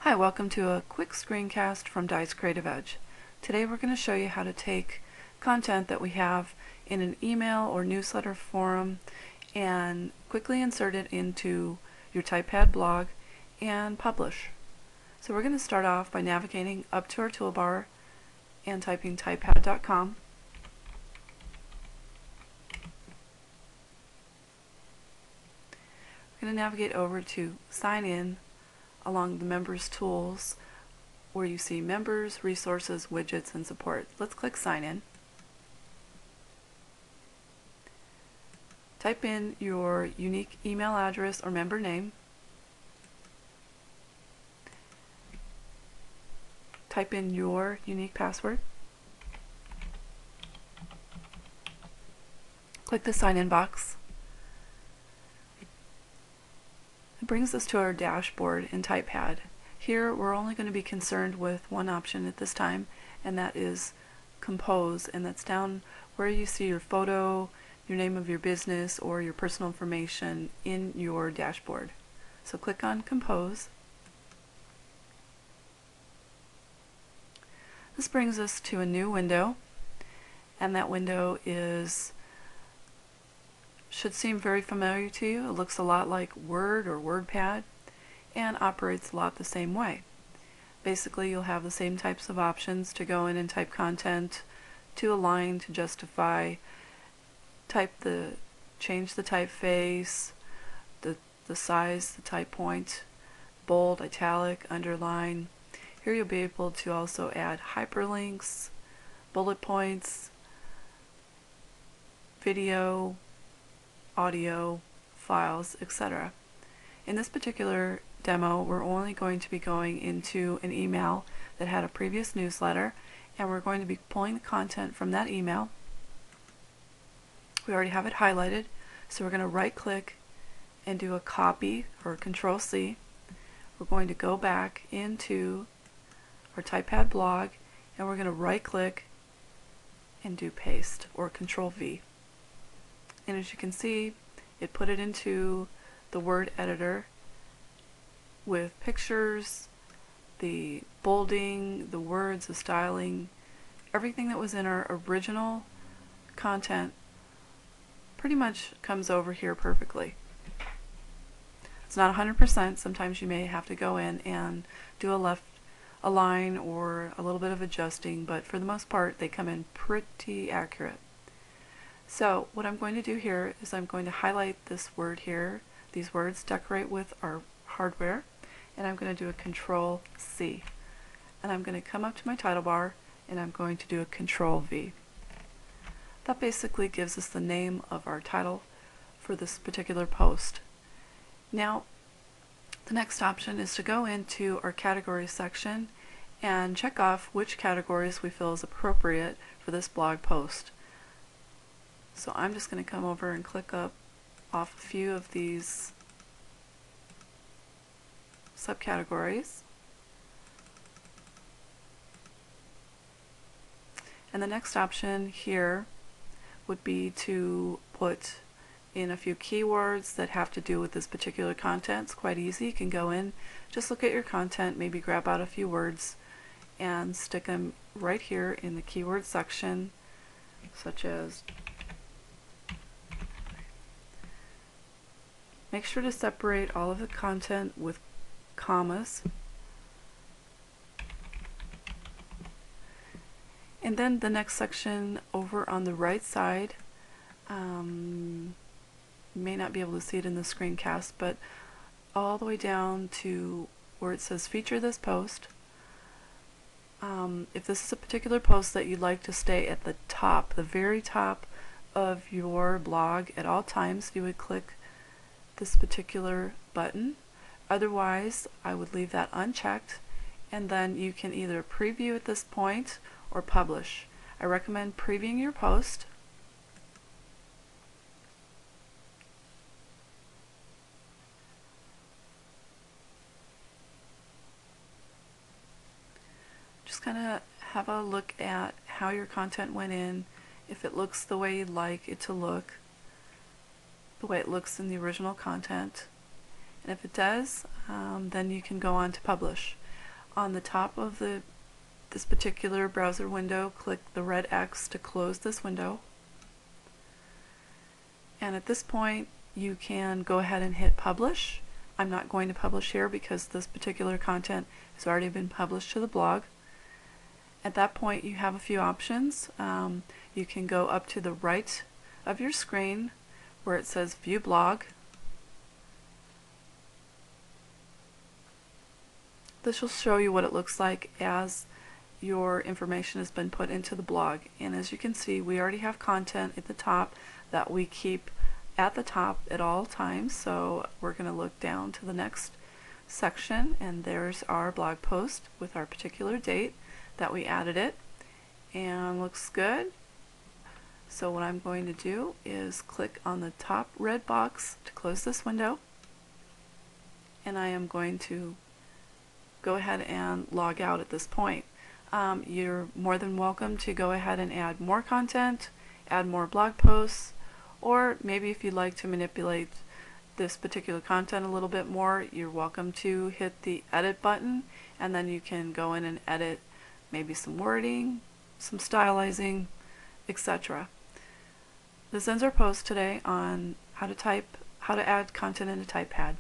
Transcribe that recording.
Hi, welcome to a quick screencast from Dice Creative Edge. Today we're going to show you how to take content that we have in an email or newsletter forum and quickly insert it into your TypePad blog and publish. So we're going to start off by navigating up to our toolbar and typing typepad.com. We're going to navigate over to Sign In along the Members tools where you see Members, Resources, Widgets, and Support. Let's click Sign In. Type in your unique email address or member name. Type in your unique password. Click the Sign In box. It brings us to our dashboard in TypePad. Here we're only going to be concerned with one option at this time, and that is Compose, and that's down where you see your photo, your name of your business, or your personal information in your dashboard. So click on Compose. This brings us to a new window, and that window should seem very familiar to you. It looks a lot like Word or WordPad and operates a lot the same way. Basically, you'll have the same types of options to go in and type content, to align, to justify, change the typeface, the size, the type point, bold, italic, underline. Here you'll be able to also add hyperlinks, bullet points, video, audio, files, etc. In this particular demo, we're only going to be going into an email that had a previous newsletter, and we're going to be pulling the content from that email. We already have it highlighted, so we're going to right click and do a copy or Control C. We're going to go back into our TypePad blog, and we're going to right click and do paste or Control V. And as you can see, it put it into the Word editor with pictures, the bolding, the words, the styling, everything that was in our original content pretty much comes over here perfectly. It's not 100%. Sometimes you may have to go in and do a line or a little bit of adjusting, but for the most part they come in pretty accurate. So what I'm going to do here is I'm going to highlight this word here, these words, decorate with our hardware, and I'm going to do a Control C. And I'm going to come up to my title bar and I'm going to do a Control V. That basically gives us the name of our title for this particular post. Now, the next option is to go into our categories section and check off which categories we feel is appropriate for this blog post. So I'm just going to come over and click off a few of these subcategories. And the next option here would be to put in a few keywords that have to do with this particular content. It's quite easy. You can go in, just look at your content, maybe grab out a few words and stick them right here in the keyword section, such as, make sure to separate all of the content with commas. And then the next section over on the right side, you may not be able to see it in the screencast, but all the way down to where it says feature this post. If this is a particular post that you'd like to stay at the top, the very top of your blog at all times, you would click this particular button. Otherwise, I would leave that unchecked, and then you can either preview at this point or publish. I recommend previewing your post. Just kind of have a look at how your content went in, if it looks the way you'd like it to look, the way it looks in the original content. And if it does, then you can go on to publish. On the top of this particular browser window, click the red X to close this window. And at this point, you can go ahead and hit publish. I'm not going to publish here because this particular content has already been published to the blog. At that point, you have a few options. You can go up to the right of your screen where it says View Blog. This will show you what it looks like as your information has been put into the blog. And as you can see, we already have content at the top that we keep at the top at all times. So we're going to look down to the next section, and there's our blog post with our particular date that we added it, and looks good. So what I'm going to do is click on the top red box to close this window, and I am going to go ahead and log out at this point. You're more than welcome to go ahead and add more content, add more blog posts, or maybe if you'd like to manipulate this particular content a little bit more, you're welcome to hit the edit button, and then you can go in and edit maybe some wording, some stylizing, etc. This ends our post today on how to add content into TypePad.